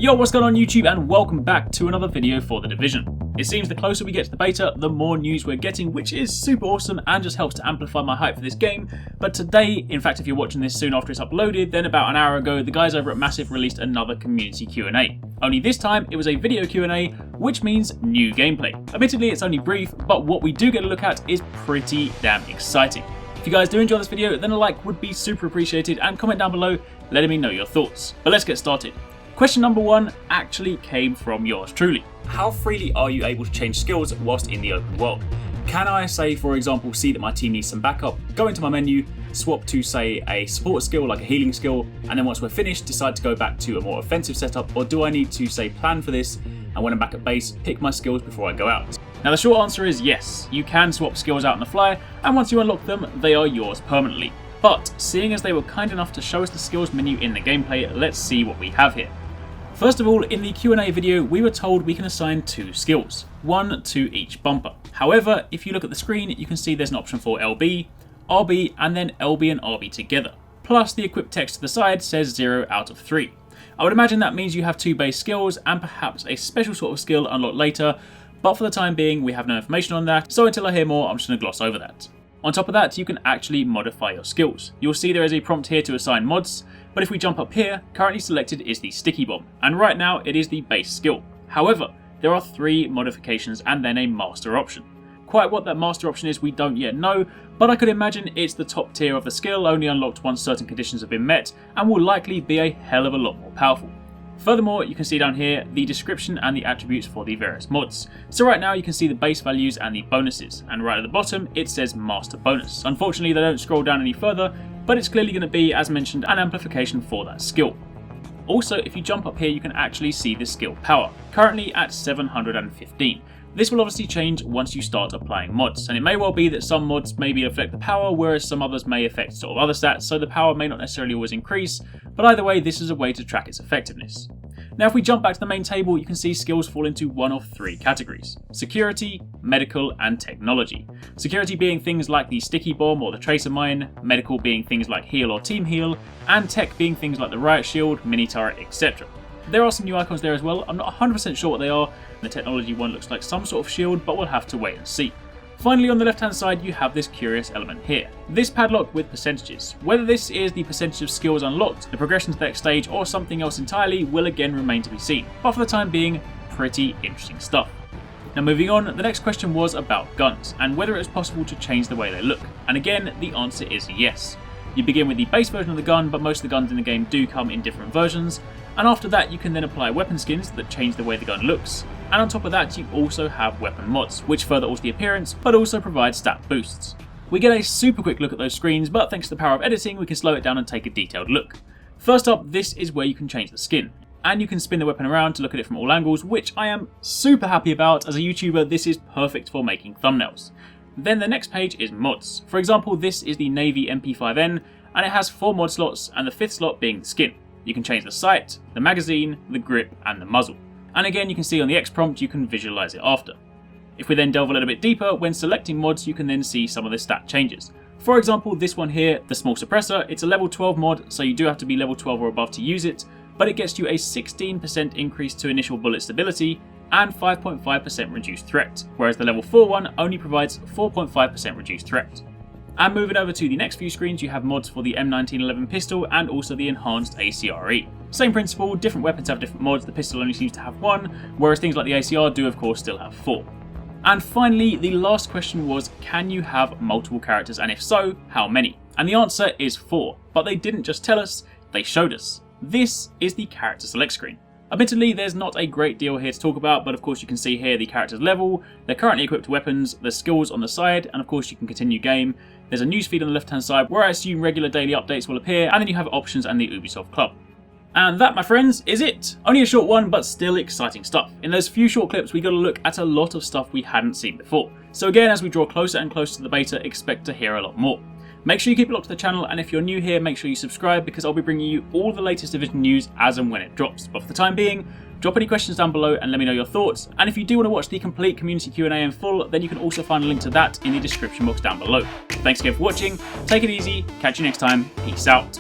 Yo, what's going on YouTube, and welcome back to another video for The Division. It seems the closer we get to the beta, the more news we're getting, which is super awesome and just helps to amplify my hype for this game. But today, in fact if you're watching this soon after it's uploaded, then about an hour ago, the guys over at Massive released another community Q&A. Only this time, it was a video Q&A, which means new gameplay. Admittedly, it's only brief, but what we do get a look at is pretty damn exciting. If you guys do enjoy this video, then a like would be super appreciated, and comment down below letting me know your thoughts. But let's get started. Question number one actually came from yours truly. How freely are you able to change skills whilst in the open world? Can I, say for example, see that my team needs some backup, go into my menu, swap to say a support skill like a healing skill, and then once we're finished decide to go back to a more offensive setup, or do I need to say plan for this and when I'm back at base pick my skills before I go out? Now the short answer is yes, you can swap skills out on the fly, and once you unlock them they are yours permanently. But seeing as they were kind enough to show us the skills menu in the gameplay, let's see what we have here. First of all, in the Q&A video, we were told we can assign two skills, one to each bumper. However, if you look at the screen, you can see there's an option for LB, RB, and then LB and RB together. Plus, the equipped text to the side says 0 out of 3. I would imagine that means you have two base skills and perhaps a special sort of skill unlocked later, but for the time being, we have no information on that, so until I hear more, I'm just going to gloss over that. On top of that, you can actually modify your skills. You'll see there is a prompt here to assign mods, but if we jump up here, currently selected is the sticky bomb, and right now it is the base skill. However, there are 3 modifications and then a master option. Quite what that master option is we don't yet know, but I could imagine it's the top tier of the skill, only unlocked once certain conditions have been met, and will likely be a hell of a lot more powerful. Furthermore, you can see down here the description and the attributes for the various mods. So right now you can see the base values and the bonuses, and right at the bottom it says master bonus. Unfortunately they don't scroll down any further, but it's clearly going to be, as mentioned, an amplification for that skill. Also, if you jump up here you can actually see the skill power, currently at 715. This will obviously change once you start applying mods, and it may well be that some mods maybe affect the power, whereas some others may affect sort of other stats, so the power may not necessarily always increase, but either way this is a way to track its effectiveness. Now if we jump back to the main table, you can see skills fall into one of 3 categories: security, medical, and technology. Security being things like the sticky bomb or the tracer mine, medical being things like heal or team heal, and tech being things like the riot shield, mini turret, etc. There are some new icons there as well. I'm not 100% sure what they are. The technology one looks like some sort of shield, but we'll have to wait and see. Finally, on the left hand side you have this curious element here, this padlock with percentages. Whether this is the percentage of skills unlocked, the progression to the next stage, or something else entirely will again remain to be seen, but for the time being, pretty interesting stuff. Now moving on, the next question was about guns, and whether it was possible to change the way they look, and again the answer is yes. You begin with the base version of the gun, but most of the guns in the game do come in different versions, and after that you can then apply weapon skins that change the way the gun looks, and on top of that you also have weapon mods, which further alter the appearance, but also provide stat boosts. We get a super quick look at those screens, but thanks to the power of editing we can slow it down and take a detailed look. First up, this is where you can change the skin, and you can spin the weapon around to look at it from all angles, which I am super happy about. As a YouTuber, this is perfect for making thumbnails. Then the next page is mods. For example, this is the Navy MP5N, and it has 4 mod slots, and the 5th slot being the skin. You can change the sight, the magazine, the grip, and the muzzle. And again, you can see on the X prompt you can visualize it after. If we then delve a little bit deeper, when selecting mods you can then see some of the stat changes. For example, this one here, the small suppressor, it's a level 12 mod, so you do have to be level 12 or above to use it, but it gets you a 16% increase to initial bullet stability and 5.5% reduced threat, whereas the level 4 one only provides 4.5% reduced threat. And moving over to the next few screens, you have mods for the M1911 pistol and also the enhanced ACRE. Same principle, different weapons have different mods, the pistol only seems to have 1, whereas things like the ACR do of course still have 4. And finally, the last question was, can you have multiple characters, and if so, how many? And the answer is 4, but they didn't just tell us, they showed us. This is the character select screen. Admittedly, there's not a great deal here to talk about, but of course you can see here the character's level, their currently equipped weapons, their skills on the side, and of course you can continue game. There's a newsfeed on the left hand side where I assume regular daily updates will appear, and then you have options and the Ubisoft Club. And that, my friends, is it. Only a short one, but still exciting stuff. In those few short clips we got a look at a lot of stuff we hadn't seen before. So again, as we draw closer and closer to the beta, expect to hear a lot more. Make sure you keep it locked to the channel, and if you're new here, make sure you subscribe because I'll be bringing you all the latest Division news as and when it drops. But for the time being, drop any questions down below and let me know your thoughts. And if you do want to watch the complete community Q&A in full, then you can also find a link to that in the description box down below. Thanks again for watching, take it easy, catch you next time, peace out.